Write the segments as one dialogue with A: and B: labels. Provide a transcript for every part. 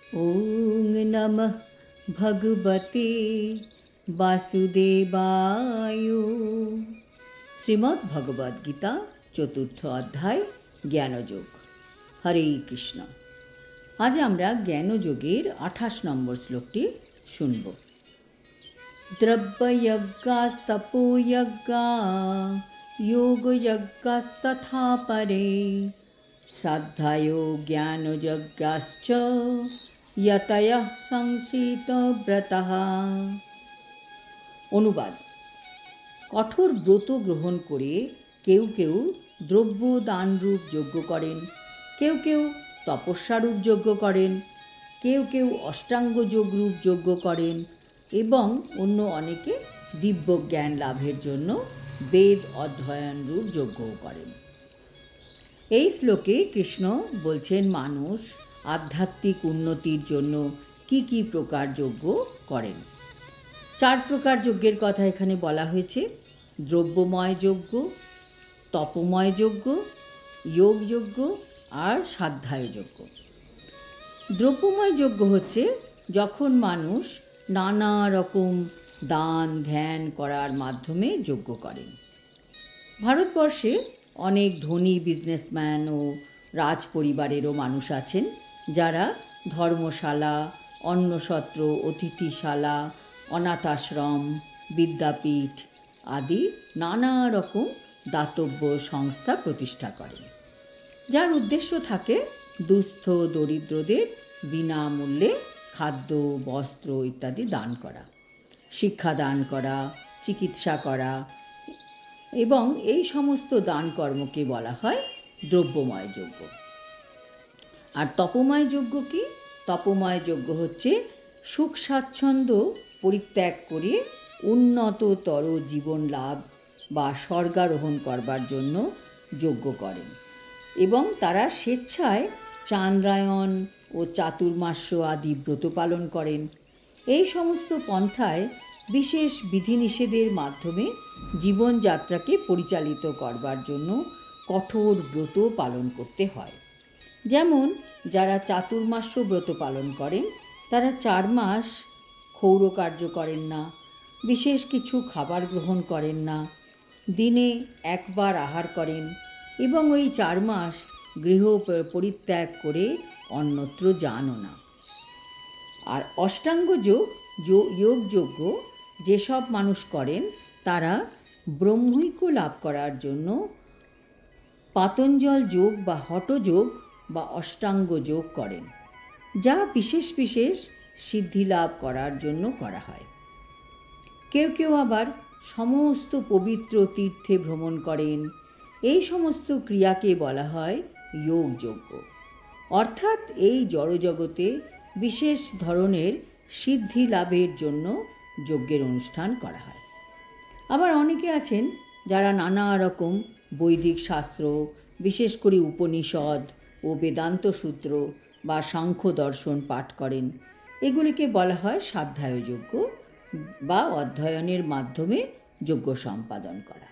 A: ওং নমঃ ভগবতে বাসুদেবায়। শ্রীমদ্ ভগবদ্ গীতা চতুর্থ অধ্যায় জ্ঞানযোগ। হরে কৃষ্ণ। আজ আমরা জ্ঞানযোগের 28 নম্বর শ্লোকটি শুনব। দ্রব্যযজ্ঞাস্তপোযজ্ঞা যোগযজ্ঞাস্তথা পরে সাধ্যায়ো জ্ঞানযজ্ঞাশ্চ যতয়ঃ সংসিতব্রতঃ। অনুবাদ: কঠোর ব্রত গ্রহণ করে কেউ কেউ দ্রব্য দানরূপ যজ্ঞ করেন, কেউ কেউ তপস্যারূপ যজ্ঞ করেন, কেউ কেউ অষ্টাঙ্গ যোগরূপ যজ্ঞ করেন এবং অন্য অনেকে দিব্য জ্ঞান লাভের জন্য বেদ অধ্যয়নরূপ যজ্ঞও করেন। এই শ্লোকে কৃষ্ণ বলছেন মানুষ আধ্যাত্মিক উন্নতির জন্য কি কি প্রকার যজ্ঞ করেন। 4 প্রকার যজ্ঞের কথা এখানে বলা হয়েছে: দ্রব্যময় যজ্ঞ, তপময় যজ্ঞ, যোগযজ্ঞ আর সাধ্যায় যজ্ঞ। দ্রব্যময় যজ্ঞ হচ্ছে যখন মানুষ নানা রকম দান ধ্যান করার মাধ্যমে যজ্ঞ করেন। ভারতবর্ষে অনেক ধনী বিজনেসম্যান ও রাজ পরিবারেরও মানুষ আছেন যারা ধর্মশালা, অন্নসত্র, অতিথিশালা, অনাথ আশ্রম, বিদ্যাপীঠ আদি নানা রকম দাতব্য সংস্থা প্রতিষ্ঠা করেন, যার উদ্দেশ্য থাকে দুস্থ দরিদ্রদের বিনামূল্যে খাদ্য, বস্ত্র ইত্যাদি দান করা, শিক্ষা দান করা, চিকিৎসা করা, এবং এই সমস্ত দান কর্মকে বলা হয় দ্রব্যময় যজ্ঞ। আর তপময় যজ্ঞ কি? তপময় যজ্ঞ হচ্ছে সুখ স্বাচ্ছন্দ্য পরিত্যাগ করে উন্নততর জীবন লাভ বা স্বর্গারোহণ করবার জন্য যজ্ঞ করেন এবং তারা স্বেচ্ছায় চান্দ্রায়ণ ও চাতুর্মাস্য আদি ব্রত পালন করেন। এই সমস্ত পন্থায় বিশেষ বিধিনিষেধের মাধ্যমে জীবনযাত্রাকে পরিচালিত করবার জন্য কঠোর ব্রত পালন করতে হয়। যেমন যারা চাতুর্মাস্য ব্রত পালন করেন তারা 4 মাস ক্ষৌরকার্য করেন না, বিশেষ কিছু খাবার গ্রহণ করেন না, দিনে একবার আহার করেন এবং ওই 4 মাস গৃহ পরিত্যাগ করে অন্যত্র যানও না। আর অষ্টাঙ্গ যোগযজ্ঞ যেসব মানুষ করেন তারা ব্রহ্মৈক্য লাভ করার জন্য পাতঞ্জল যোগ বা হঠযোগ বা অষ্টাঙ্গ যোগ করেন, যা বিশেষ বিশেষ সিদ্ধি লাভ করার জন্য করা হয়। কেউ কেউ আবার সমস্ত পবিত্র তীর্থে ভ্রমণ করেন। এই সমস্ত ক্রিয়াকে বলা হয় যোগযজ্ঞ। অর্থাৎ এই জড়জগতে বিশেষ ধরনের সিদ্ধি লাভের জন্য যজ্ঞের অনুষ্ঠান করা হয়। আবার অনেকে আছেন যারা নানা রকম বৈদিক শাস্ত্র, বিশেষ করে উপনিষদ ও বেদান্ত সূত্র বা সাংখ্য দর্শন পাঠ করেন। এগুলিকে বলা হয় সাধ্যায় যজ্ঞ বা অধ্যয়নের মাধ্যমে যজ্ঞ সম্পাদন করা।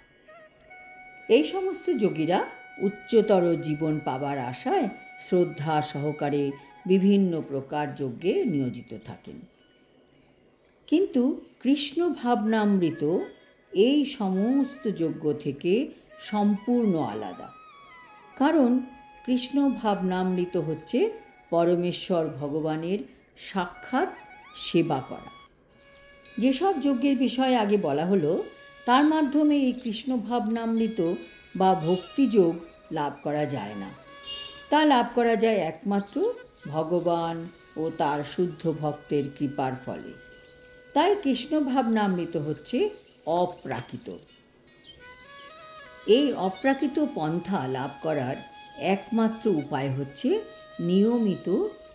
A: এই সমস্ত যোগীরা উচ্চতর জীবন পাবার আশায় শ্রদ্ধা সহকারে বিভিন্ন প্রকার যজ্ঞে নিয়োজিত থাকেন। কিন্তু কৃষ্ণ ভাবনামৃত এই সমস্ত যজ্ঞ থেকে সম্পূর্ণ আলাদা। কারণ কৃষ্ণ ভাবনামৃত হচ্ছে পরমেশ্বর ভগবানের সাক্ষাৎ সেবা করা। যেসব যজ্ঞের বিষয় আগে বলা হলো তার মাধ্যমে এই কৃষ্ণ ভাবনামৃত বা ভক্তিযোগ লাভ করা যায় না। তা লাভ করা যায় একমাত্র ভগবান ও তার শুদ্ধ ভক্তের কৃপার ফলে। তাই কৃষ্ণ ভাবনামৃত হচ্ছে অপ্রাকৃত। এই অপ্রাকৃত পন্থা লাভ করার একমাত্র উপায় হচ্ছে নিয়মিত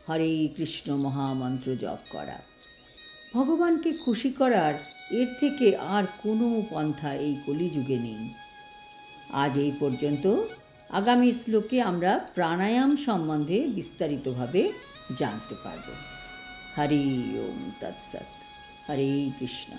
A: হরে কৃষ্ণ মহামন্ত্র জপ করা। ভগবানকে খুশি করার এর থেকে আর কোনো পন্থা এই কলিযুগে নেই। আজ এই পর্যন্ত। আগামী শ্লোকে আমরা প্রাণায়াম সম্বন্ধে বিস্তারিতভাবে জানতে পারব। হরি ওম তৎসৎ। হরে কৃষ্ণ।